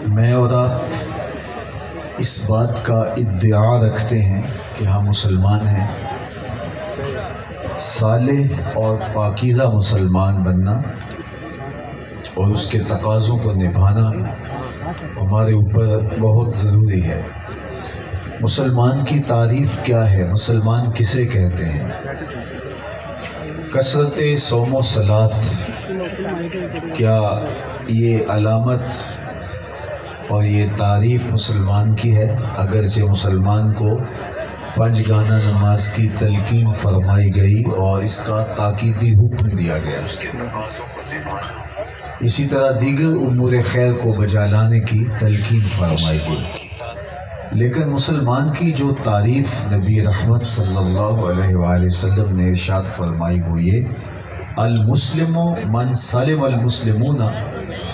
میں اور آپ اس بات کا ادعا رکھتے ہیں کہ ہم مسلمان ہیں. صالح اور پاکیزہ مسلمان بننا اور اس کے تقاضوں کو نبھانا ہمارے اوپر بہت ضروری ہے. مسلمان کی تعریف کیا ہے؟ مسلمان کسے کہتے ہیں؟ کثرت صوم و صلات کیا یہ علامت اور یہ تعریف مسلمان کی ہے؟ اگرچہ مسلمان کو 5 گانہ نماز کی تلقین فرمائی گئی اور اس کا تاکیدی حکم دیا گیا، اسی طرح دیگر امور خیر کو بجا لانے کی تلقین فرمائی گئی، لیکن مسلمان کی جو تعریف نبی رحمت صلی اللہ علیہ وآلہ وسلم نے ارشاد فرمائی وہ یہ: المسلم من سلم المسلمون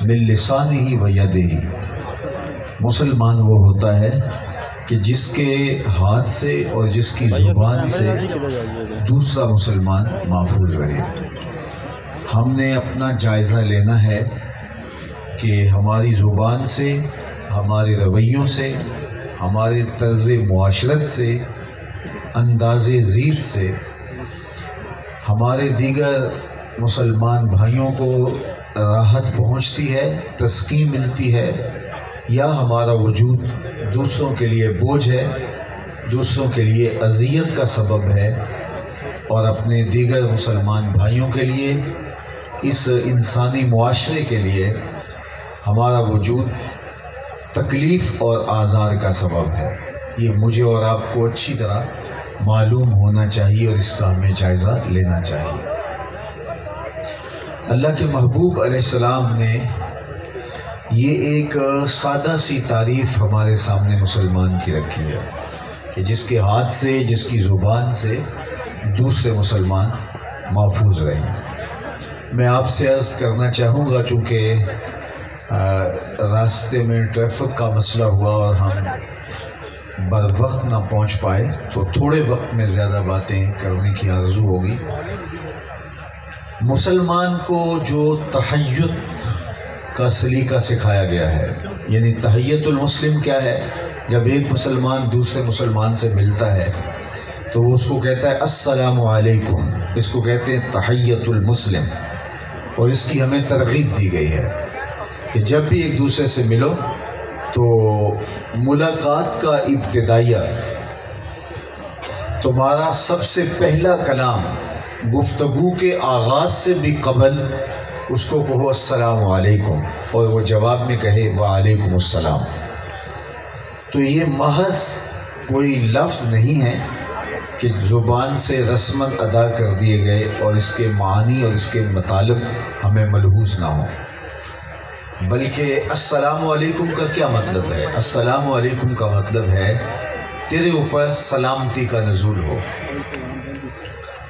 من لسانہ و یدہ. مسلمان وہ ہوتا ہے کہ جس کے ہاتھ سے اور جس کی زبان سے دوسرا مسلمان محفوظ رہے. ہم نے اپنا جائزہ لینا ہے کہ ہماری زبان سے، ہمارے رویوں سے، ہمارے طرز معاشرت سے، انداز زیست سے ہمارے دیگر مسلمان بھائیوں کو راحت پہنچتی ہے، تسکین ملتی ہے، یا ہمارا وجود دوسروں کے لیے بوجھ ہے، دوسروں کے لیے اذیت کا سبب ہے، اور اپنے دیگر مسلمان بھائیوں کے لیے، اس انسانی معاشرے کے لیے ہمارا وجود تکلیف اور آزار کا سبب ہے. یہ مجھے اور آپ کو اچھی طرح معلوم ہونا چاہیے اور اس کا ہمیں جائزہ لینا چاہیے. اللہ کے محبوب علیہ السلام نے یہ ایک سادہ سی تعریف ہمارے سامنے مسلمان کی رکھی ہے کہ جس کے ہاتھ سے، جس کی زبان سے دوسرے مسلمان محفوظ رہیں. میں آپ سے عرض کرنا چاہوں گا، چونکہ راستے میں ٹریفک کا مسئلہ ہوا اور ہم بر وقت نہ پہنچ پائے، تو تھوڑے وقت میں زیادہ باتیں کرنے کی آرزو ہوگی. مسلمان کو جو تحیت کا سلیقہ سکھایا گیا ہے، یعنی تحیت المسلم کیا ہے؟ جب ایک مسلمان دوسرے مسلمان سے ملتا ہے تو وہ اس کو کہتا ہے السلام علیکم. اس کو کہتے ہیں تحیت المسلم، اور اس کی ہمیں ترغیب دی گئی ہے کہ جب بھی ایک دوسرے سے ملو تو ملاقات کا ابتدائیہ تمہارا سب سے پہلا کلام گفتگو کے آغاز سے بھی قبل اس کو کہو السلام علیکم، اور وہ جواب میں کہے وعلیکم السلام. تو یہ محض کوئی لفظ نہیں ہے کہ زبان سے رسمت ادا کر دیے گئے اور اس کے معنی اور اس کے مطالب ہمیں ملحوظ نہ ہوں، بلکہ السلام علیکم کا کیا مطلب ہے؟ السلام علیکم کا مطلب ہے تیرے اوپر سلامتی کا نزول ہو،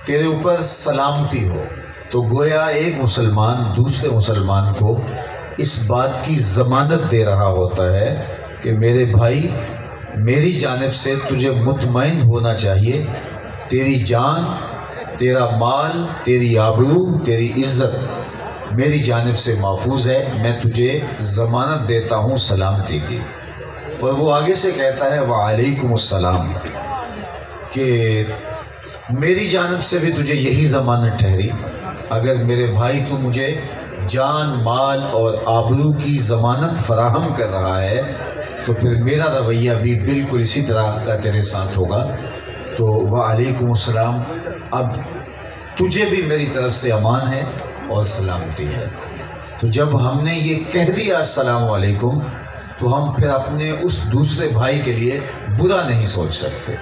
تیرے اوپر سلامتی ہو. تو گویا ایک مسلمان دوسرے مسلمان کو اس بات کی ضمانت دے رہا ہوتا ہے کہ میرے بھائی، میری جانب سے تجھے مطمئن ہونا چاہیے، تیری جان، تیرا مال، تیری آبرو، تیری عزت میری جانب سے محفوظ ہے. میں تجھے ضمانت دیتا ہوں سلامتی کی. اور وہ آگے سے کہتا ہے وعلیکم السلام، کہ میری جانب سے بھی تجھے یہی ضمانت ٹھہری. اگر میرے بھائی تو مجھے جان، مال اور آبرو کی ضمانت فراہم کر رہا ہے تو پھر میرا رویہ بھی بالکل اسی طرح کا تیرے ساتھ ہوگا. تو وعلیکم السلام، اب تجھے بھی میری طرف سے امان ہے اور سلامتی ہے. تو جب ہم نے یہ کہہ دیا السلام علیکم تو ہم پھر اپنے اس دوسرے بھائی کے لیے برا نہیں سوچ سکتے.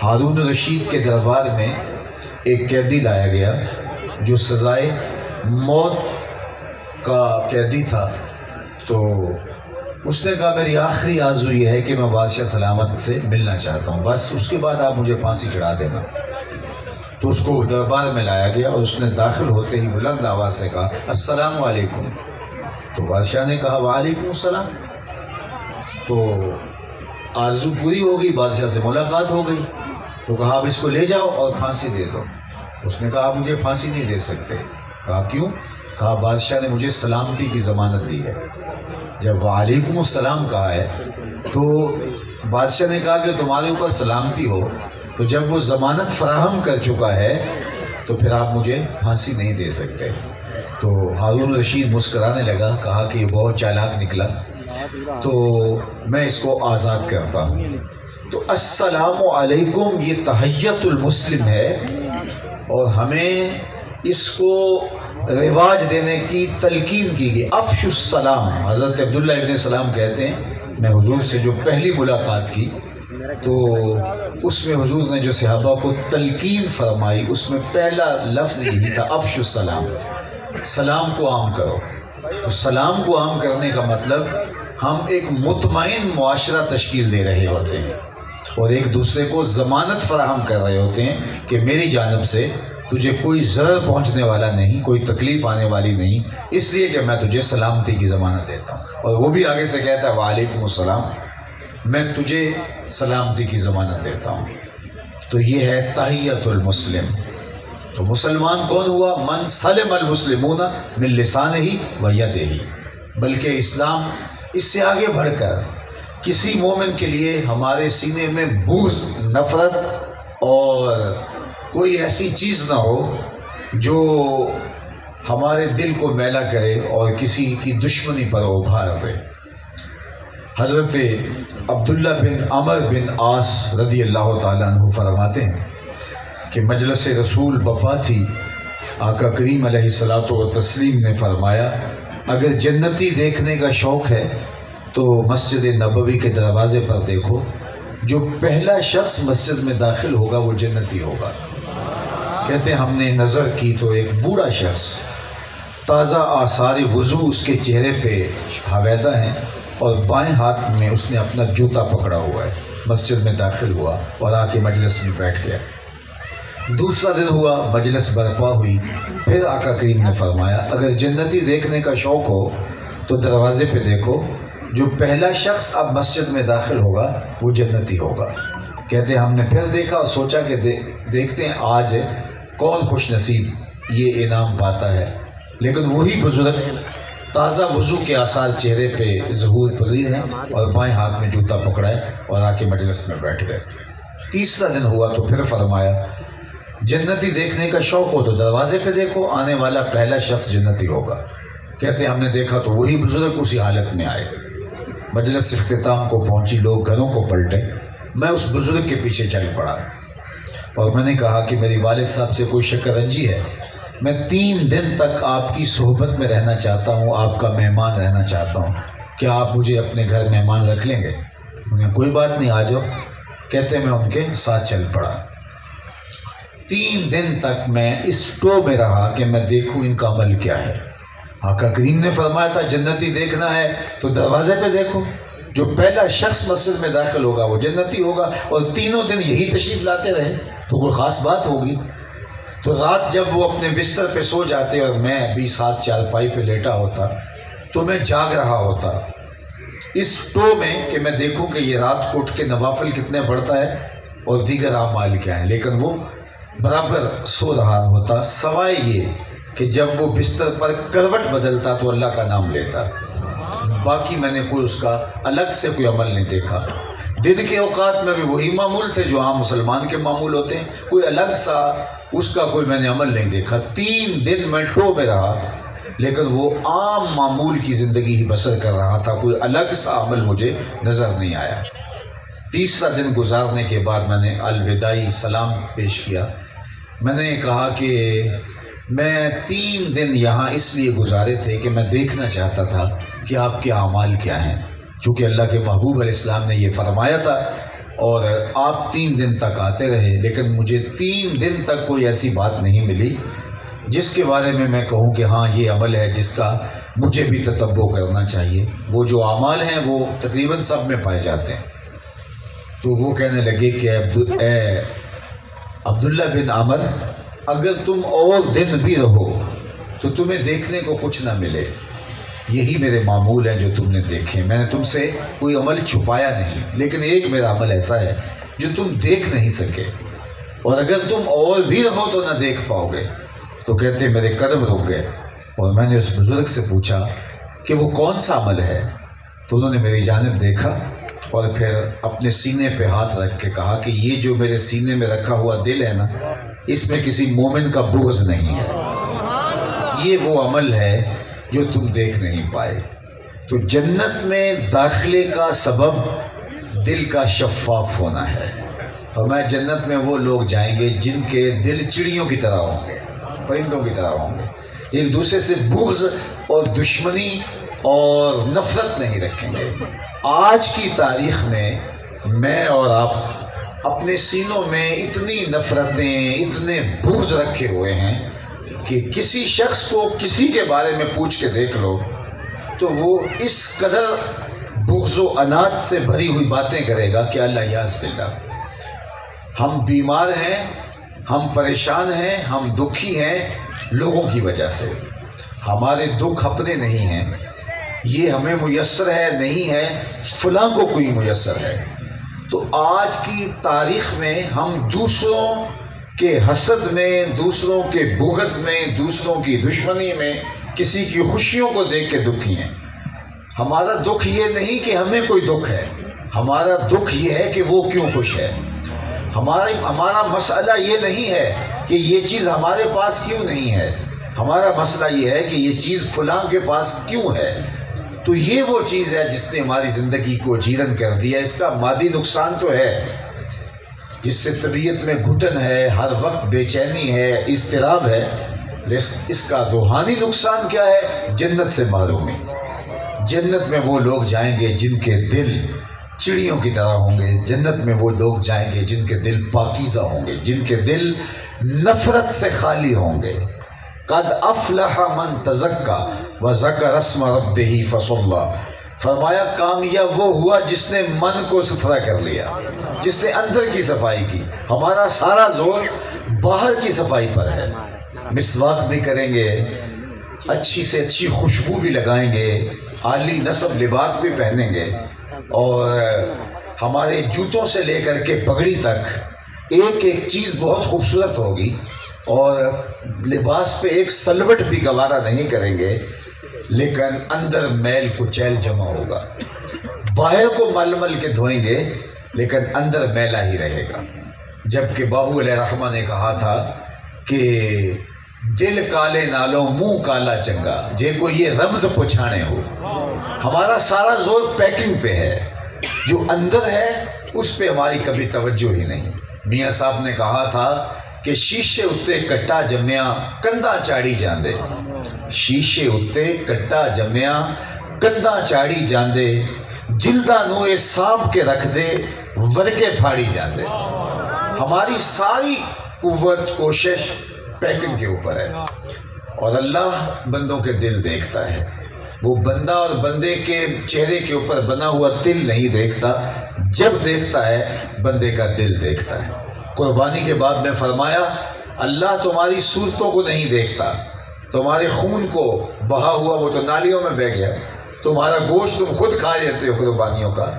ہارون رشید کے دربار میں ایک قیدی لایا گیا جو سزائے موت کا قیدی تھا. تو اس نے کہا میری آخری آرزو یہ ہے کہ میں بادشاہ سلامت سے ملنا چاہتا ہوں، بس اس کے بعد آپ مجھے پھانسی چڑھا دینا. تو اس کو دربار میں لایا گیا اور اس نے داخل ہوتے ہی بلند آواز سے کہا السلام علیکم. تو بادشاہ نے کہا وعلیکم السلام. تو آرزو پوری ہو گئی، بادشاہ سے ملاقات ہو گئی. تو کہا اب اس کو لے جاؤ اور پھانسی دے دو. اس نے کہا آپ مجھے پھانسی نہیں دے سکتے. کہا کیوں؟ کہا بادشاہ نے مجھے سلامتی کی ضمانت دی ہے. جب وعلیکم السلام کہا ہے تو بادشاہ نے کہا کہ تمہارے اوپر سلامتی ہو، تو جب وہ ضمانت فراہم کر چکا ہے تو پھر آپ مجھے پھانسی نہیں دے سکتے. تو ہارون رشید مسکرانے لگا، کہا کہ یہ بہت چالاک نکلا، تو میں اس کو آزاد کرتا ہوں. تو السلام علیکم یہ تحیت المسلم ہے، اور ہمیں اس کو رواج دینے کی تلقین کی گئی. افش السلام. حضرت عبداللہ ابن سلام کہتے ہیں میں حضور سے جو پہلی ملاقات کی تو اس میں حضور نے جو صحابہ کو تلقین فرمائی اس میں پہلا لفظ یہی تھا، افش السلام، سلام کو عام کرو. تو سلام کو عام کرنے کا مطلب ہم ایک مطمئن معاشرہ تشکیل دے رہے ہوتے ہیں اور ایک دوسرے کو ضمانت فراہم کر رہے ہوتے ہیں کہ میری جانب سے تجھے کوئی ضرر پہنچنے والا نہیں، کوئی تکلیف آنے والی نہیں، اس لیے کہ میں تجھے سلامتی کی ضمانت دیتا ہوں. اور وہ بھی آگے سے کہتا ہے وعلیکم السلام، میں تجھے سلامتی کی ضمانت دیتا ہوں. تو یہ ہے تحیت المسلم. تو مسلمان کون ہوا؟ من سلم المسلمون من لسانہ و یدہ. بلکہ اسلام اس سے آگے بڑھ کر کسی مومن کے لیے ہمارے سینے میں بغض، نفرت اور کوئی ایسی چیز نہ ہو جو ہمارے دل کو میلا کرے اور کسی کی دشمنی پر ابھار ہوئے. حضرت عبداللہ بن عمر بن عاص رضی اللہ تعالیٰ عنہ فرماتے ہیں کہ مجلس رسول بپا تھی. آقا کریم علیہ الصلاۃ والتسلیم نے فرمایا اگر جنتی دیکھنے کا شوق ہے تو مسجد نبوی کے دروازے پر دیکھو، جو پہلا شخص مسجد میں داخل ہوگا وہ جنتی ہوگا. کہتے ہیں ہم نے نظر کی تو ایک بوڑھا شخص، تازہ آثار وضو اس کے چہرے پہ حویدہ ہیں اور بائیں ہاتھ میں اس نے اپنا جوتا پکڑا ہوا ہے. مسجد میں داخل ہوا اور آ کے مجلس میں بیٹھ گیا. دوسرا دن ہوا، مجلس برپا ہوئی، پھر آقا کریم نے فرمایا اگر جنتی دیکھنے کا شوق ہو تو دروازے پہ دیکھو، جو پہلا شخص اب مسجد میں داخل ہوگا وہ جنتی ہوگا. کہتے ہیں ہم نے پھر دیکھا اور سوچا کہ دیکھتے ہیں آج کون خوش نصیب یہ انعام پاتا ہے. لیکن وہی بزرگ تازہ وضو کے آثار چہرے پہ ظہور پذیر ہیں اور بائیں ہاتھ میں جوتا پکڑائے اور آ کے مجلس میں بیٹھ گئے. تیسرا دن ہوا تو پھر فرمایا جنتی دیکھنے کا شوق ہو تو دروازے پہ دیکھو، آنے والا پہلا شخص جنتی ہوگا. کہتے ہیں ہم نے دیکھا تو وہی بزرگ اسی حالت میں آئے. مجلس اختتام کو پہنچی، لوگ گھروں کو پلٹے. میں اس بزرگ کے پیچھے چل پڑا اور میں نے کہا کہ میری والد صاحب سے کوئی شکرنجی ہے، میں 3 دن تک آپ کی صحبت میں رہنا چاہتا ہوں، آپ کا مہمان رہنا چاہتا ہوں، کیا آپ مجھے اپنے گھر مہمان رکھ لیں گے؟ انہیں کوئی بات نہیں، آ جاؤ. کہتے میں ان کے ساتھ چل پڑا. 3 دن تک میں اس ٹو میں رہا کہ میں دیکھوں ان کا عمل کیا ہے. آقا کریم نے فرمایا تھا جنتی دیکھنا ہے تو دروازے پہ دیکھو، جو پہلا شخص مسجد میں داخل ہوگا وہ جنتی ہوگا. اور 3 دن یہی تشریف لاتے رہے تو کوئی خاص بات ہوگی. تو رات جب وہ اپنے بستر پہ سو جاتے اور میں بھی ساتھ چارپائی پہ لیٹا ہوتا تو میں جاگ رہا ہوتا اس ٹو میں کہ میں دیکھوں کہ یہ رات کو اٹھ کے نوافل کتنے پڑھتا ہے اور دیگر اعمال کیا ہیں. لیکن وہ برابر سو رہا ہوتا، سوائے یہ کہ جب وہ بستر پر کروٹ بدلتا تو اللہ کا نام لیتا. باقی میں نے کوئی اس کا الگ سے کوئی عمل نہیں دیکھا. دن کے اوقات میں بھی وہی معمول تھے جو عام مسلمان کے معمول ہوتے ہیں، کوئی الگ سا اس کا کوئی میں نے عمل نہیں دیکھا. 3 دن میں ٹو میں رہا لیکن وہ عام معمول کی زندگی ہی بسر کر رہا تھا، کوئی الگ سا عمل مجھے نظر نہیں آیا. تیسرا دن گزارنے کے بعد میں نے الوداعی سلام پیش کیا. میں نے کہا کہ میں 3 دن یہاں اس لیے گزارے تھے کہ میں دیکھنا چاہتا تھا کہ آپ کے اعمال کیا ہیں، چونکہ اللہ کے محبوب علیہ السلام نے یہ فرمایا تھا اور آپ 3 دن تک آتے رہے، لیکن مجھے 3 دن تک کوئی ایسی بات نہیں ملی جس کے بارے میں میں کہوں کہ ہاں یہ عمل ہے جس کا مجھے بھی تتبع کرنا چاہیے. وہ جو اعمال ہیں وہ تقریباً سب میں پائے جاتے ہیں. تو وہ کہنے لگے کہ اے عبداللہ بن عمر، اگر تم اور دن بھی رہو تو تمہیں دیکھنے کو کچھ نہ ملے. یہی میرے معمول ہیں جو تم نے دیکھے. میں نے تم سے کوئی عمل چھپایا نہیں، لیکن ایک میرا عمل ایسا ہے جو تم دیکھ نہیں سکے، اور اگر تم اور بھی رہو تو نہ دیکھ پاؤ گے. تو کہتے میرے قدم رک گئے. اور میں نے اس بزرگ سے پوچھا کہ وہ کون سا عمل ہے، تو انہوں نے میری جانب دیکھا اور پھر اپنے سینے پہ ہاتھ رکھ کے کہا کہ یہ جو میرے سینے میں رکھا ہوا دل ہے نا، اس میں کسی مومن کا بغض نہیں ہے، یہ وہ عمل ہے جو تم دیکھ نہیں پائے۔ تو جنت میں داخلے کا سبب دل کا شفاف ہونا ہے۔ فرمایا جنت میں وہ لوگ جائیں گے جن کے دل چڑیوں کی طرح ہوں گے، پرندوں کی طرح ہوں گے، ایک دوسرے سے بغض اور دشمنی اور نفرت نہیں رکھیں گے۔ آج کی تاریخ میں اور آپ اپنے سینوں میں اتنی نفرتیں، اتنے بغض رکھے ہوئے ہیں کہ کسی شخص کو کسی کے بارے میں پوچھ کے دیکھ لو تو وہ اس قدر بغض و عناد سے بھری ہوئی باتیں کرے گا کہ اللہ یعوذ باللہ۔ ہم بیمار ہیں، ہم پریشان ہیں، ہم دکھی ہیں لوگوں کی وجہ سے، ہمارے دکھ اپنے نہیں ہیں، یہ ہمیں میسر ہے نہیں ہے، فلاں کو کوئی میسر ہے۔ تو آج کی تاریخ میں ہم دوسروں کے حسد میں، دوسروں کے بغض میں، دوسروں کی دشمنی میں، کسی کی خوشیوں کو دیکھ کے دکھی ہیں۔ ہمارا دکھ یہ نہیں کہ ہمیں کوئی دکھ ہے، ہمارا دکھ یہ ہے کہ وہ کیوں خوش ہے۔ ہمارا مسئلہ یہ نہیں ہے کہ یہ چیز ہمارے پاس کیوں نہیں ہے، ہمارا مسئلہ یہ ہے کہ یہ چیز فلاں کے پاس کیوں ہے۔ تو یہ وہ چیز ہے جس نے ہماری زندگی کو جیرن کر دیا۔ اس کا مادی نقصان تو ہے، جس سے طبیعت میں گھٹن ہے، ہر وقت بے چینی ہے، اضطراب ہے، اس کا روحانی نقصان کیا ہے؟ جنت سے محرومی۔ جنت میں وہ لوگ جائیں گے جن کے دل چڑیوں کی طرح ہوں گے، جنت میں وہ لوگ جائیں گے جن کے دل پاکیزہ ہوں گے، جن کے دل نفرت سے خالی ہوں گے۔ قد افلح من تزکا وذکر اسم ربہ فصلی۔ فرمایا کامیاب وہ ہوا جس نے من کو ستھرا کر لیا، جس نے اندر کی صفائی کی۔ ہمارا سارا زور باہر کی صفائی پر ہے، مسواک بھی کریں گے، اچھی سے اچھی خوشبو بھی لگائیں گے، عالی نصب لباس بھی پہنیں گے، اور ہمارے جوتوں سے لے کر کے پگڑی تک ایک ایک چیز بہت خوبصورت ہوگی، اور لباس پہ ایک سلوٹ بھی گوارا نہیں کریں گے، لیکن اندر میل کچیل جمع ہوگا۔ باہر کو مل مل کے دھوئیں گے لیکن اندر میلا ہی رہے گا۔ جبکہ باہو علیہ الرحمہ نے کہا تھا کہ دل کالے نالوں منہ کالا چنگا، جے کو یہ رمز پچھانے ہو۔ ہمارا سارا زور پیکنگ پہ ہے، جو اندر ہے اس پہ ہماری کبھی توجہ ہی نہیں۔ میاں صاحب نے کہا تھا کہ شیشے اتے کٹا جمیا کندھا چاڑی جاندے، شیشے اتے کٹا جمیا کندھا چاڑی جاندے، جلدہ نوئے سانپ کے رکھ دے ورگے پھاڑی جاندے۔ ہماری ساری قوت کوشش پیکنگ کے اوپر ہے، اور اللہ بندوں کے دل دیکھتا ہے۔ وہ بندہ اور بندے کے چہرے کے اوپر بنا ہوا دل نہیں دیکھتا، جب دیکھتا ہے بندے کا دل دیکھتا ہے۔ قربانی کے بعد میں فرمایا اللہ تمہاری صورتوں کو نہیں دیکھتا، تمہارے خون کو بہا ہوا وہ تو نالیوں میں بہہ گیا، تمہارا گوشت تم خود کھا لیتے ہو، قربانیوں کا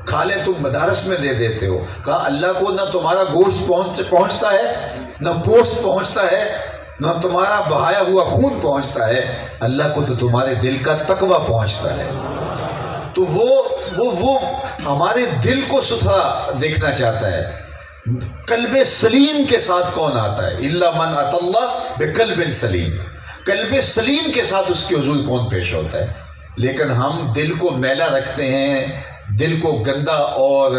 کھا لیں تم مدارس میں دے دیتے ہو۔ کہا اللہ کو نہ تمہارا گوشت پہنچتا ہے، نہ پوست پہنچتا ہے، نہ تمہارا بہایا ہوا خون پہنچتا ہے، اللہ کو تو تمہارے دل کا تقویٰ پہنچتا ہے۔ تو وہ ہمارے دل کو ستھرا دیکھنا چاہتا ہے۔ قلب سلیم کے ساتھ کون آتا ہے؟ الا من اتى اللہ بقلب سلیم، قلب سلیم کے ساتھ اس کے حضور کون پیش ہوتا ہے؟ لیکن ہم دل کو میلا رکھتے ہیں، دل کو گندا اور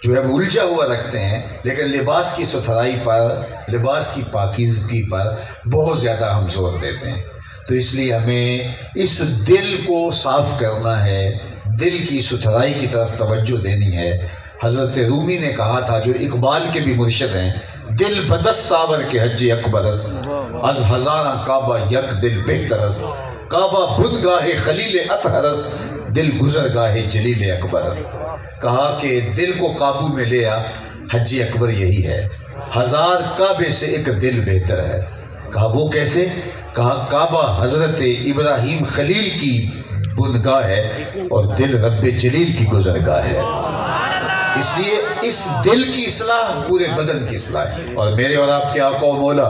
جو ہے وہ الجھا ہوا رکھتے ہیں، لیکن لباس کی ستھرائی پر، لباس کی پاکیزگی پر بہت زیادہ ہم زور دیتے ہیں۔ تو اس لیے ہمیں اس دل کو صاف کرنا ہے، دل کی ستھرائی کی طرف توجہ دینی ہے۔ حضرت رومی نے کہا تھا، جو اقبال کے بھی مرشد ہیں، دل بدست آور کے حج اکبرست، از ہزاراں کعبہ یک دل بہترست، کعبہ بدھ گاہ خلیل اطہرست، دل گزر گاہ جلیل اکبرست۔ کہا کہ دل کو قابو میں لیا حج اکبر یہی ہے، ہزار کعبے سے ایک دل بہتر ہے۔ کہا وہ کیسے؟ کہا کعبہ حضرت ابراہیم خلیل کی بندگاہ ہے اور دل رب جلیل کی گزرگاہ ہے۔ اس لیے اس دل کی اصلاح پورے بدن کی اصلاح ہے۔ اور میرے اور آپ کے آقا و مولا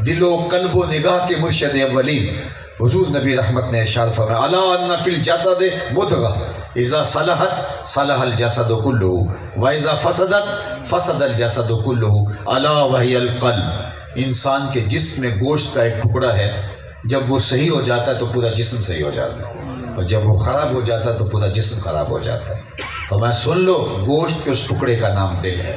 دل و قلب و نگاہ کے مرشد اولین حضور نبی رحمت نے ارشاد فرمایا الا ان فی الجسد مضغہ اذا صلحت صلح الجسد کلہ واذا فسدت فسد الجسد کلہ الا وہی القلب، انسان کے جسم میں گوشت کا ایک ٹکڑا ہے، جب وہ صحیح ہو جاتا ہے تو پورا جسم صحیح ہو جاتا ہے، اور جب وہ خراب ہو جاتا ہے تو پورا جسم خراب ہو جاتا ہے۔ فرمایا سن لو، گوشت کے اس ٹکڑے کا نام دل ہے،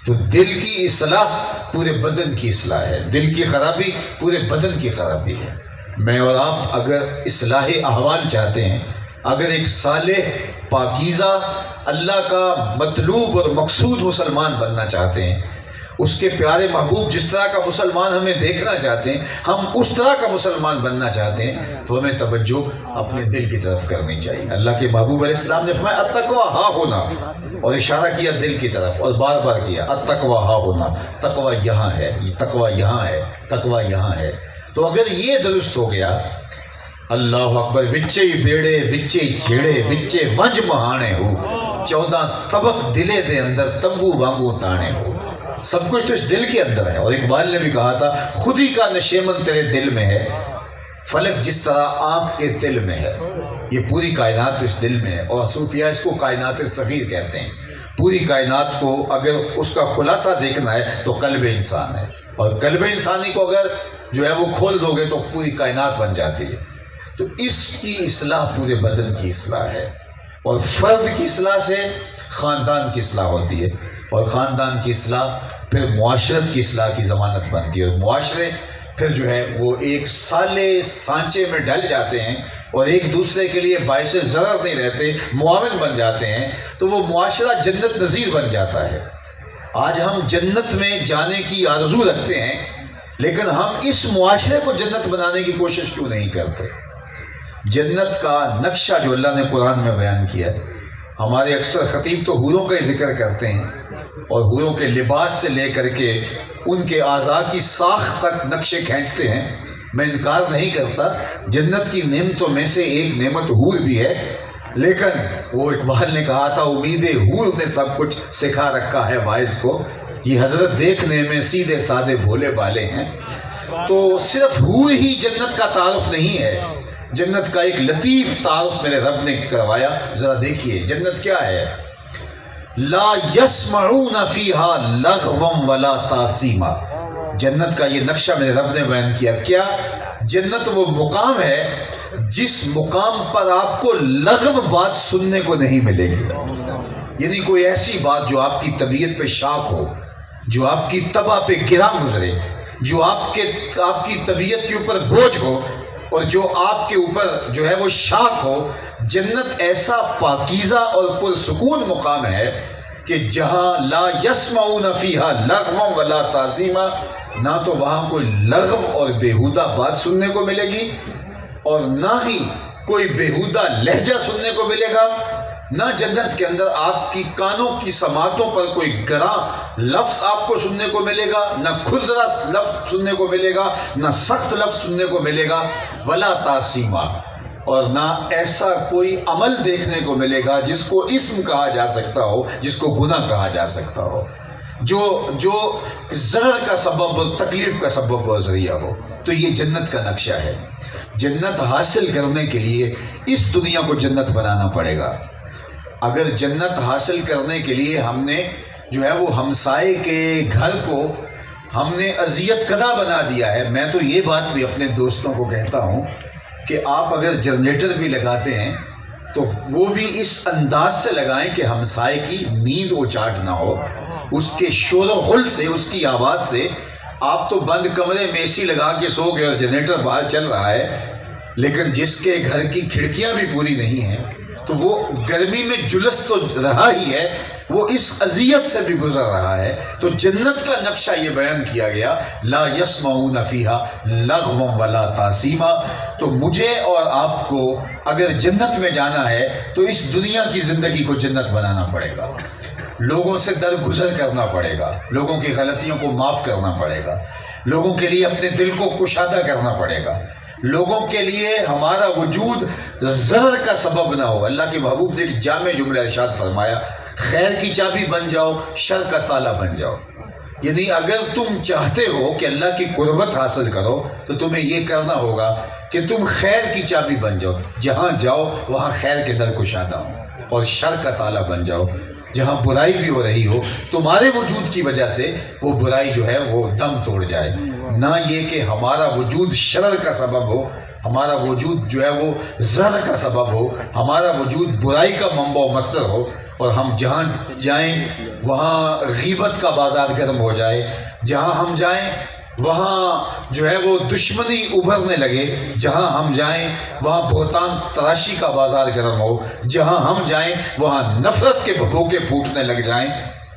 تو دل کی اصلاح پورے بدن کی اصلاح ہے، دل کی خرابی پورے بدن کی خرابی ہے۔ میں اور آپ اگر اصلاح احوال چاہتے ہیں، اگر ایک صالح پاکیزہ اللہ کا مطلوب اور مقصود مسلمان بننا چاہتے ہیں، اس کے پیارے محبوب جس طرح کا مسلمان ہمیں دیکھنا چاہتے ہیں، ہم اس طرح کا مسلمان بننا چاہتے ہیں، تو ہمیں توجہ اپنے دل کی طرف کرنی چاہیے۔ اللہ کے محبوب علیہ السلام نے فرمایا التقویٰ ہا ہونا، اور اشارہ کیا دل کی طرف، اور بار بار کیا التقویٰ ہا ہونا، تقویٰ یہاں ہے، تقویٰ یہاں ہے، تقویٰ یہاں ہے۔ تو اگر یہ درست ہو گیا، اللہ اکبر، وچے بیڑے وچے چیڑے وچے ونج مہانے ہو، 14 طبق دلے دے اندر تمبو وانگو تانے ہو، سب کچھ تو اس دل کے اندر ہے۔ اور اقبال نے بھی کہا تھا خود ہی کا نشیمن تیرے دل میں ہے، فلک جس طرح آنکھ کے دل میں ہے، یہ پوری کائنات تو اس دل میں ہے، اور صوفیہ اس کو کائنات صغیر کہتے ہیں۔ پوری کائنات کو اگر اس کا خلاصہ دیکھنا ہے تو قلب انسان ہے، اور قلب انسانی کو اگر جو ہے وہ کھول دو گے تو پوری کائنات بن جاتی ہے۔ تو اس کی اصلاح پورے بدن کی اصلاح ہے، اور فرد کی اصلاح سے خاندان کی اصلاح ہوتی ہے، اور خاندان کی اصلاح پھر معاشرت کی اصلاح کی ضمانت بنتی ہے، اور معاشرے پھر جو ہے وہ ایک سالے سانچے میں ڈل جاتے ہیں اور ایک دوسرے کے لیے باعث ضرر نہیں رہتے، معاون بن جاتے ہیں، تو وہ معاشرہ جنت نظیر بن جاتا ہے۔ آج ہم جنت میں جانے کی آرزو رکھتے ہیں، لیکن ہم اس معاشرے کو جنت بنانے کی کوشش کیوں نہیں کرتے؟ جنت کا نقشہ جو اللہ نے قرآن میں بیان کیا ہے، ہمارے اکثر خطیب تو حوروں کا ہی ذکر کرتے ہیں، اور حوروں کے لباس سے لے کر کے ان کے اعضاء کی ساخت تک نقشے کھینچتے ہیں۔ میں انکار نہیں کرتا، جنت کی نعمتوں میں سے ایک نعمت حور بھی ہے، لیکن وہ اقبال نے کہا تھا امید حور نے سب کچھ سکھا رکھا ہے واعظ کو، یہ حضرت دیکھنے میں سیدھے سادے بھولے بالے ہیں۔ تو صرف حور ہی جنت کا تعارف نہیں ہے، جنت کا ایک لطیف تعارف میرے رب نے کروایا، ذرا دیکھیے جنت کیا ہے۔ لا یسمعون فیہا لغوا ولا تاثیما، جنت کا یہ نقشہ میرے رب نے بیان کیا۔ کیا؟ جنت وہ مقام ہے جس مقام پر آپ کو لغو بات سننے کو نہیں ملے گی، یعنی کوئی ایسی بات جو آپ کی طبیعت پہ شاق ہو، جو آپ کی طبع پہ گراں گزرے، جو آپ کی طبیعت کے اوپر بوجھ ہو، اور جو آپ کے اوپر جو ہے وہ شاق ہو۔ جنت ایسا پاکیزہ اور پرسکون مقام ہے کہ جہاں لا یسمعون فیہا لغوا ولا تعظیما، نہ تو وہاں کوئی لغو اور بیہودہ بات سننے کو ملے گی، اور نہ ہی کوئی بیہودہ لہجہ سننے کو ملے گا، نہ جنت کے اندر آپ کی کانوں کی سماعتوں پر کوئی گراں لفظ آپ کو سننے کو ملے گا، نہ کھردرا لفظ سننے کو ملے گا، نہ سخت لفظ سننے کو ملے گا، ولا تعصیما، اور نہ ایسا کوئی عمل دیکھنے کو ملے گا جس کو اسم کہا جا سکتا ہو، جس کو گناہ کہا جا سکتا ہو، جو ضرر کا سبب اور تکلیف کا سبب اور ذریعہ ہو۔ تو یہ جنت کا نقشہ ہے۔ جنت حاصل کرنے کے لیے اس دنیا کو جنت بنانا پڑے گا۔ اگر جنت حاصل کرنے کے لیے ہم نے جو ہے وہ ہمسائے کے گھر کو ہم نے اذیت کدہ بنا دیا ہے، میں تو یہ بات بھی اپنے دوستوں کو کہتا ہوں کہ آپ اگر جنریٹر بھی لگاتے ہیں تو وہ بھی اس انداز سے لگائیں کہ ہمسائے کی نیند اچاٹ نہ ہو، اس کے شور و غل سے، اس کی آواز سے۔ آپ تو بند کمرے میں اے سی لگا کے سو گئے اور جنریٹر باہر چل رہا ہے، لیکن جس کے گھر کی کھڑکیاں بھی پوری نہیں ہیں تو وہ گرمی میں جلس تو رہا ہی ہے، وہ اس اذیت سے بھی گزر رہا ہے۔ تو جنت کا نقشہ یہ بیان کیا گیا، لا یسمعون فیہا لغوا ولا تعصیما۔ تو مجھے اور آپ کو اگر جنت میں جانا ہے تو اس دنیا کی زندگی کو جنت بنانا پڑے گا، لوگوں سے درگزر کرنا پڑے گا، لوگوں کی غلطیوں کو معاف کرنا پڑے گا، لوگوں کے لیے اپنے دل کو کشادہ کرنا پڑے گا، لوگوں کے لیے ہمارا وجود ضرر کا سبب نہ ہو۔ اللہ کے محبوب نے ایک جامع جملہ ارشاد فرمایا، خیر کی چابی بن جاؤ، شر کا تالا بن جاؤ۔ یعنی اگر تم چاہتے ہو کہ اللہ کی قربت حاصل کرو تو تمہیں یہ کرنا ہوگا کہ تم خیر کی چابی بن جاؤ، جہاں جاؤ وہاں خیر کے در کشادہ ہو، اور شر کا تالا بن جاؤ۔ جہاں برائی بھی ہو رہی ہو تمہارے وجود کی وجہ سے وہ برائی جو ہے وہ دم توڑ جائے، نہ یہ کہ ہمارا وجود شرر کا سبب ہو، ہمارا وجود جو ہے وہ زہر کا سبب ہو، ہمارا وجود برائی کا منبع و مصدر ہو، اور ہم جہاں جائیں وہاں غیبت کا بازار گرم ہو جائے، جہاں ہم جائیں وہاں جو ہے وہ دشمنی ابھرنے لگے، جہاں ہم جائیں وہاں بہتان تراشی کا بازار گرم ہو، جہاں ہم جائیں وہاں نفرت کے بھگوکے پھوٹنے لگ جائیں،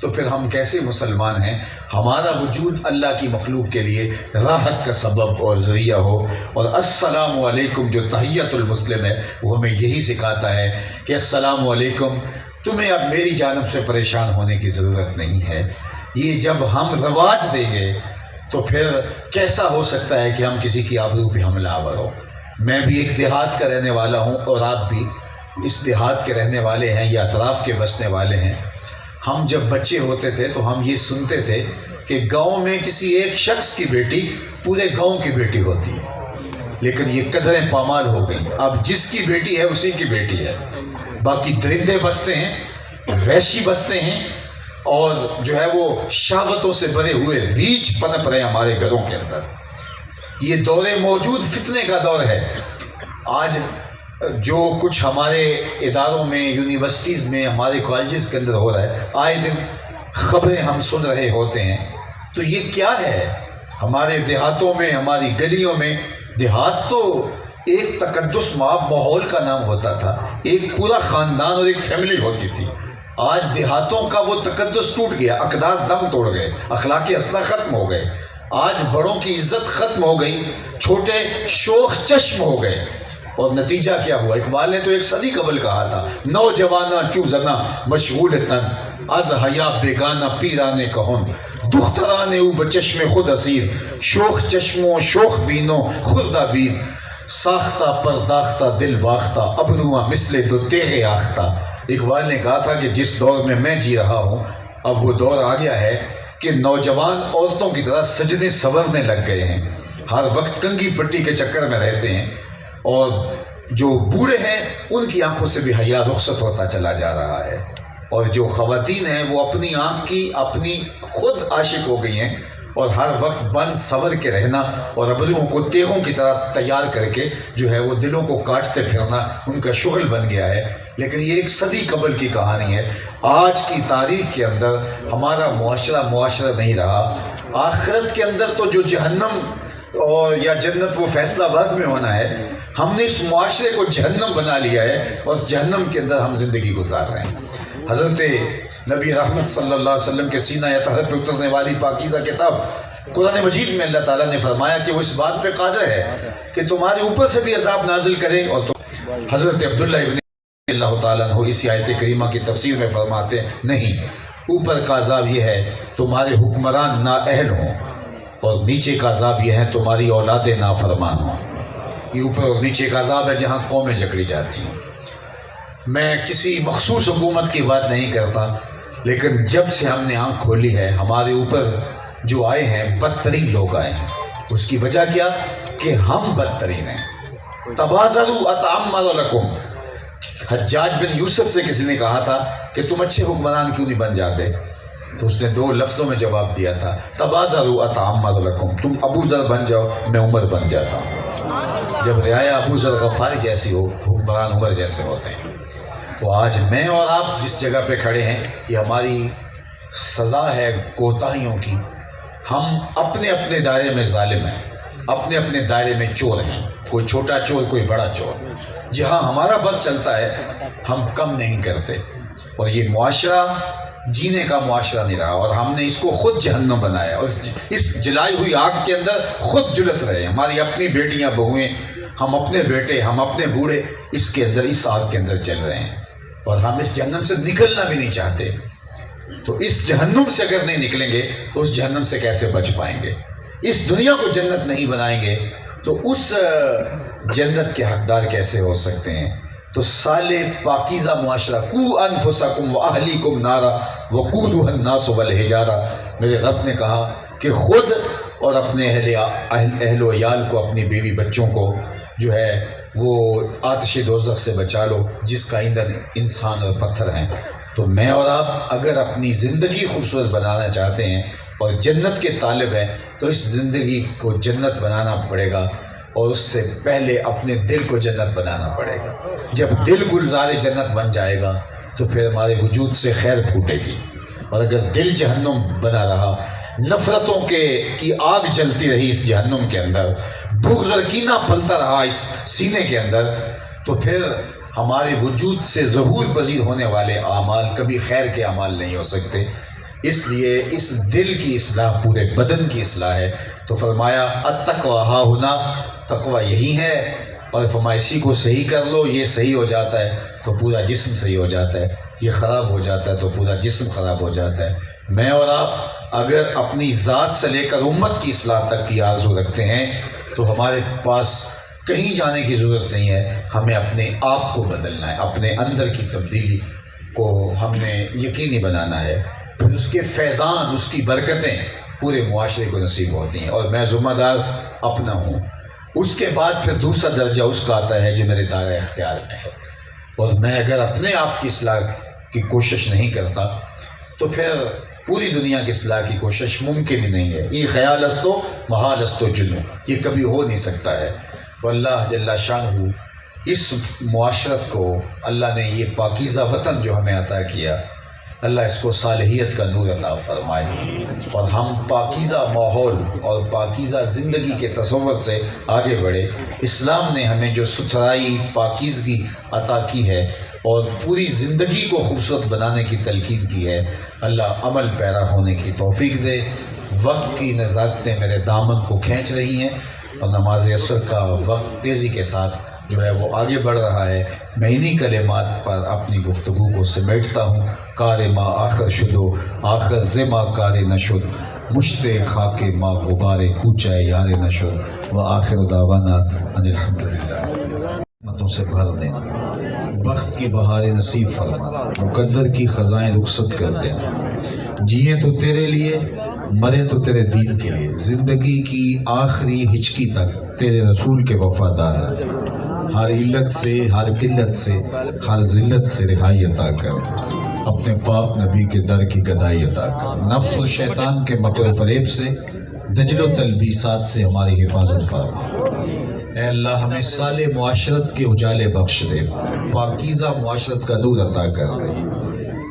تو پھر ہم کیسے مسلمان ہیں؟ ہمارا وجود اللہ کی مخلوق کے لیے راحت کا سبب اور ذریعہ ہو۔ اور السلام علیکم جو تحیت المسلم ہے وہ ہمیں یہی سکھاتا ہے کہ السلام علیکم، تمہیں اب میری جانب سے پریشان ہونے کی ضرورت نہیں ہے۔ یہ جب ہم رواج دیں گے تو پھر کیسا ہو سکتا ہے کہ ہم کسی کی آبرو پہ حملہ آور ہو؟ میں بھی ایک دیہات کا رہنے والا ہوں اور آپ بھی اس دیہات کے رہنے والے ہیں یا اطراف کے بسنے والے ہیں۔ ہم جب بچے ہوتے تھے تو ہم یہ سنتے تھے کہ گاؤں میں کسی ایک شخص کی بیٹی پورے گاؤں کی بیٹی ہوتی ہے، لیکن یہ قدریں پامال ہو گئیں، اب جس کی بیٹی ہے اسی کی بیٹی ہے۔ باقی درندے بستے ہیں، وحشی بستے ہیں، اور جو ہے وہ شہوتوں سے بھرے ہوئے ریچھ پنپ رہے ہمارے گھروں کے اندر۔ یہ دور موجود فتنے کا دور ہے۔ آج جو کچھ ہمارے اداروں میں، یونیورسٹیز میں، ہمارے کالجز کے اندر ہو رہا ہے، آئے دن خبریں ہم سن رہے ہوتے ہیں، تو یہ کیا ہے؟ ہمارے دیہاتوں میں، ہماری گلیوں میں، دیہات تو ایک تقدس ماحول کا نام ہوتا تھا، ایک پورا خاندان اور ایک فیملی ہوتی تھی۔ آج دیہاتوں کا وہ تقدس ٹوٹ گیا، اقدار دم توڑ گئے، اخلاقی اصلاح ختم ہو گئے، آج بڑوں کی عزت ختم ہو گئی، چھوٹے شوخ چشم ہو گئے۔ اور نتیجہ کیا ہوا؟ اقبال نے تو ایک صدی قبل کہا تھا، نوجوانہ چوزنا مشغول تن از حیا بیگانہ پیرانے کہن دخترانے او بچشم خود اسیر شوخ چشموں شوخ بینوں خردہ بین ساختہ پرداختہ دل باختہ ابروواں مثل دو تیغ آختہ۔ اقبال نے کہا تھا کہ جس دور میں میں جی رہا ہوں اب وہ دور آ گیا ہے کہ نوجوان عورتوں کی طرح سجنے سنورنے لگ گئے ہیں، ہر وقت کنگھی پٹی کے چکر میں رہتے ہیں، اور جو بوڑھے ہیں ان کی آنکھوں سے بھی حیا رخصت ہوتا چلا جا رہا ہے، اور جو خواتین ہیں وہ اپنی آنکھ کی اپنی خود عاشق ہو گئی ہیں، اور ہر وقت بن سور کے رہنا اور ابروؤں کو تیغوں کی طرح تیار کر کے جو ہے وہ دلوں کو کاٹتے پھرنا ان کا شغل بن گیا ہے۔ لیکن یہ ایک صدی قبل کی کہانی ہے۔ آج کی تاریخ کے اندر ہمارا معاشرہ نہیں رہا۔ آخرت کے اندر تو جو جہنم اور یا جنت وہ فیصلہ آباد میں ہونا ہے، ہم نے اس معاشرے کو جہنم بنا لیا ہے، اور اس جہنم کے اندر ہم زندگی گزار رہے ہیں۔ حضرت نبی رحمت صلی اللہ علیہ وسلم کے سینہ اطہر پہ اترنے والی پاکیزہ کتاب قرآن مجید میں اللہ تعالیٰ نے فرمایا کہ وہ اس بات پہ قادر ہے کہ تمہارے اوپر سے بھی عذاب نازل کرے، اور حضرت عبداللہ ابن اللہ تعالیٰ عنہ اسی آیت کریمہ کی تفسیر میں فرماتے ہیں نہیں، اوپر کا عذاب یہ ہے تمہارے حکمران نااہل ہوں، اور نیچے کا عذاب یہ ہے تمہاری اولاد نافرمان ہوں۔ یہ اوپر اور نیچے کا عذاب ہے جہاں قومیں جکڑی جاتی ہیں۔ میں کسی مخصوص حکومت کی بات نہیں کرتا، لیکن جب سے ہم نے آنکھ کھولی ہے ہمارے اوپر جو آئے ہیں بدترین لوگ آئے ہیں۔ اس کی وجہ کیا؟ کہ ہم بدترین ہیں۔ تبازروا اتعمر لکم، حجاج بن یوسف سے کسی نے کہا تھا کہ تم اچھے حکمران کیوں نہیں بن جاتے؟ تو اس نے 2 لفظوں میں جواب دیا تھا، تبازروا اتعمر لکم، تم ابو ذر بن جاؤ میں عمر بن جاتا ہوں۔ جب رعایا ابو ذر غفاری جیسی ہو، حکمران عمر جیسے ہوتے ہیں۔ تو آج میں اور آپ جس جگہ پہ کھڑے ہیں یہ ہماری سزا ہے کوتاہیوں کی۔ ہم اپنے اپنے دائرے میں ظالم ہیں، اپنے اپنے دائرے میں چور ہیں، کوئی چھوٹا چور کوئی بڑا چور۔ جہاں ہمارا بس چلتا ہے ہم کم نہیں کرتے، اور یہ معاشرہ جینے کا معاشرہ نہیں رہا، اور ہم نے اس کو خود جہنم بنایا، اور اس جلائی ہوئی آگ کے اندر خود جلس رہے ہیں۔ ہماری اپنی بیٹیاں بہویں، ہم اپنے بیٹے، ہم اپنے بوڑھے اس کے اندر، اس آگ کے اندر چل رہے ہیں، اور ہم اس جہنم سے نکلنا بھی نہیں چاہتے۔ تو اس جہنم سے اگر نہیں نکلیں گے تو اس جہنم سے کیسے بچ پائیں گے؟ اس دنیا کو جنت نہیں بنائیں گے تو اس جنت کے حقدار کیسے ہو سکتے ہیں؟ تو صالح پاکیزہ معاشرہ، قو انفسکم واہلیکم نارا وقودها الناس والحجارہ، میرے رب نے کہا کہ خود اور اپنے اہل و عیال کو، اپنی بیوی بچوں کو جو ہے وہ آتش دوزخ سے بچا لو جس کا ایندھن انسان اور پتھر ہیں۔ تو میں اور آپ اگر اپنی زندگی خوبصورت بنانا چاہتے ہیں اور جنت کے طالب ہیں تو اس زندگی کو جنت بنانا پڑے گا، اور اس سے پہلے اپنے دل کو جنت بنانا پڑے گا۔ جب دل گلزار جنت بن جائے گا تو پھر ہمارے وجود سے خیر پھوٹے گی، اور اگر دل جہنم بنا رہا، نفرتوں کی آگ جلتی رہی اس جہنم کے اندر، بغض اور کینہ پلتا رہا اس سینے کے اندر، تو پھر ہمارے وجود سے ظہور پذیر ہونے والے اعمال کبھی خیر کے اعمال نہیں ہو سکتے۔ اس لیے اس دل کی اصلاح پورے بدن کی اصلاح ہے۔ تو فرمایا التقویٰ ہا ہنا، تقویٰ یہی ہے، اور فرمایا اسی کو صحیح کر لو، یہ صحیح ہو جاتا ہے تو پورا جسم صحیح ہو جاتا ہے، یہ خراب ہو جاتا ہے تو پورا جسم خراب ہو جاتا ہے۔ میں اور آپ اگر اپنی ذات سے لے کر امت کی اصلاح تک کی آرزو رکھتے ہیں تو ہمارے پاس کہیں جانے کی ضرورت نہیں ہے، ہمیں اپنے آپ کو بدلنا ہے، اپنے اندر کی تبدیلی کو ہم نے یقینی بنانا ہے، پھر اس کے فیضان، اس کی برکتیں پورے معاشرے کو نصیب ہوتی ہیں، اور میں ذمہ دار اپنا ہوں۔ اس کے بعد پھر دوسرا درجہ اس کا آتا ہے جو میرے دائرۂ اختیار میں ہے، اور میں اگر اپنے آپ کی اصلاح کی کوشش نہیں کرتا تو پھر پوری دنیا کی اصلاح کی کوشش ممکن ہی نہیں ہے۔ یہ خیال استو محال استو جنو، یہ کبھی ہو نہیں سکتا ہے۔ تو اللہ جل شانہ اس معاشرت کو، اللہ نے یہ پاکیزہ وطن جو ہمیں عطا کیا، اللہ اس کو صالحیت کا نور عطا فرمائے، اور ہم پاکیزہ ماحول اور پاکیزہ زندگی کے تصور سے آگے بڑھے۔ اسلام نے ہمیں جو ستھرائی، پاکیزگی عطا کی ہے اور پوری زندگی کو خوبصورت بنانے کی تلقین کی ہے، اللہ عمل پیرا ہونے کی توفیق دے۔ وقت کی نزاکتیں میرے دامن کو کھینچ رہی ہیں، اور نماز عصر کا وقت تیزی کے ساتھ جو ہے وہ آگے بڑھ رہا ہے۔ میں انہی کلمات پر اپنی گفتگو کو سمیٹتا ہوں۔ کار ما آخر شدو، آخر زما کار نشد، مشت خاک ما غبار کوچہ یار نشد، و آخر دعوانا ان الحمدللہ۔ رحمتوں سے بھر دینا، بخت کی بہاریں نصیب فرمانا، مقدر کی خزائیں رخصت کر دینا، جیے تو تیرے لیے، مرے تو تیرے دین کے لیے، زندگی کی آخری ہچکی تک تیرے رسول کے وفادار ہیں، ہر علت سے، ہر قلت سے، ہر ذلت سے رہائی عطا کر، اپنے پاک نبی کے در کی گدائی عطا کر، نفس و شیطان کے مکر و فریب سے، دجل و تلبیسات سے ہماری حفاظت فرما۔ اے اللہ ہمیں صالح معاشرت کے اجالے بخش دے، پاکیزہ معاشرت کا نور عطا کر دے۔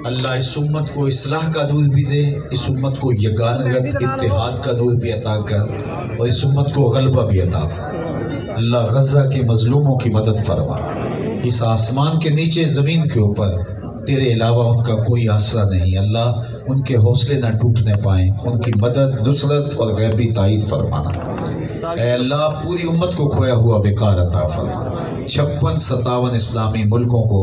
اللہ اس امت کو اصلاح کا نور بھی دے، اس امت کو یگانگت اتحاد کا نور بھی عطا کر، اور اس امت کو غلبہ بھی عطا فرما۔ اللہ غزہ کے مظلوموں کی مدد فرما، اس آسمان کے نیچے زمین کے اوپر تیرے علاوہ ان کا کوئی آسرا نہیں، اللہ ان کے حوصلے نہ ٹوٹنے پائیں، ان کی مدد، نصرت اور غیبی تائید فرمانا۔ اے اللہ پوری امت کو کھویا ہوا وقار عطا فرما، 56-57 اسلامی ملکوں کو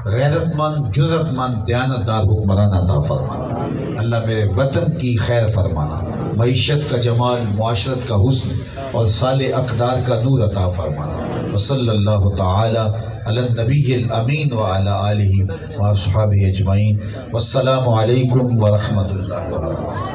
غیرت مند، جرت مند، دیانتدار حکمران عطا فرمانا۔ اللہ میرے وطن کی خیر فرمانا، معیشت کا جمال، معاشرت کا حسن اور صالح اقدار کا نور عطا فرمانا۔ وصلی اللہ تعالی علی النبی الامین وعلی آلہ واصحابہ اجمعین، والسلام علیکم ورحمۃ اللہ وبرکاتہ۔